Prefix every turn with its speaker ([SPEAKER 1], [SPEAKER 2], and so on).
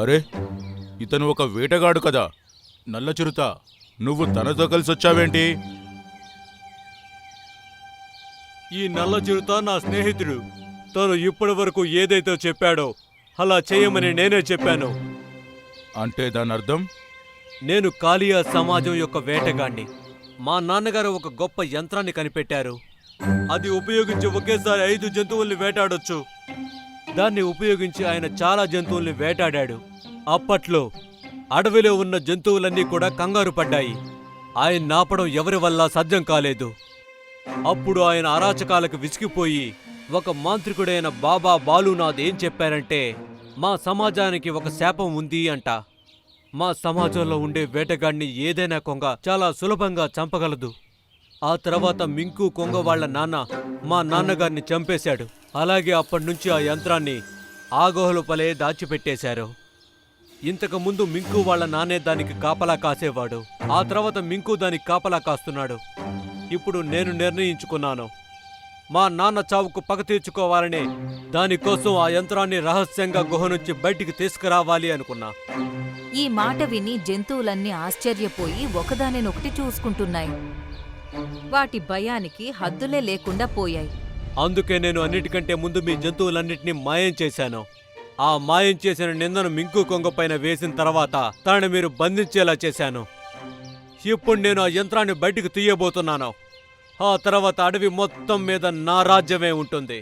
[SPEAKER 1] అరే, ఇతను ఒక వేటగాడు కదా. నల్ల చిరుత, నువ్వు తనతో కలిసొచ్చావేంటి?
[SPEAKER 2] ఈ నల్ల చిరుత నా స్నేహితుడు. తను ఇప్పటి వరకు ఏదైతే చెప్పాడో అలా చేయమని నేనే చెప్పాను.
[SPEAKER 1] అంటే దాని అర్థం?
[SPEAKER 2] నేను కాలియా సమాజం యొక్క వేటగాణ్ణి. మా నాన్నగారు ఒక గొప్ప యంత్రాన్ని కనిపెట్టారు. అది ఉపయోగించి ఒకేసారి 5 జంతువుల్ని వేటాడొచ్చు. దాన్ని ఉపయోగించి ఆయన చాలా జంతువుల్ని వేటాడాడు. అప్పట్లో అడవిలో ఉన్న జంతువులన్నీ కూడా కంగారు పడ్డాయి. ఆయన నాపడం ఎవరి వల్ల సాధ్యం కాలేదు. అప్పుడు ఆయన అరాచకాలకు విసిగిపోయి ఒక మాంత్రికుడైన బాబా బాలునాథ్ ఏం చెప్పారంటే, మా సమాజానికి ఒక శాపం ఉంది అంట. మా సమాజంలో ఉండే వేటగాడిని ఏదైనా కొంగ చాలా సులభంగా చంపగలదు. ఆ తర్వాత మింకు కొంగ వాళ్ల నాన్న మా నాన్నగారిని చంపేశాడు. అలాగే అప్పటినుంచి ఆ యంత్రాన్ని ఆ గుహల పలే దాచిపెట్టేశారు. ఇంతకు ముందు మింకు వాళ్ల నాన్నే దానికి కాపలా కాసేవాడు. ఆ తర్వాత మింకు దానికి కాపలా కాస్తున్నాడు. ఇప్పుడు నేను నిర్ణయించుకున్నాను, మా నాన్న చావుకు పగ తీర్చుకోవాలని దానికోసం ఆ యంత్రాన్ని రహస్యంగా గుహ నుంచి బయటికి తీసుకురావాలి అనుకున్నా.
[SPEAKER 3] ఈ మాట విని జంతువులన్నీ ఆశ్చర్యపోయి ఒకదానినొకటి చూసుకుంటున్నాయి. వాటి భయానికి హద్దులే లేకుండా పోయాయి.
[SPEAKER 2] అందుకే నేను అన్నిటికంటే ముందు మీ జంతువులన్నిటినీ మాయం చేశాను. ఆ మాయం చేసిన నిందను మింకు కొంగ పైన వేసిన తర్వాత తనని మీరు బంధించేలా చేశాను. ఇప్పుడు నేను ఆ యంత్రాన్ని బయటికి తీయబోతున్నాను. ఆ తర్వాత అడవి మొత్తం మీద నా రాజ్యమే ఉంటుంది.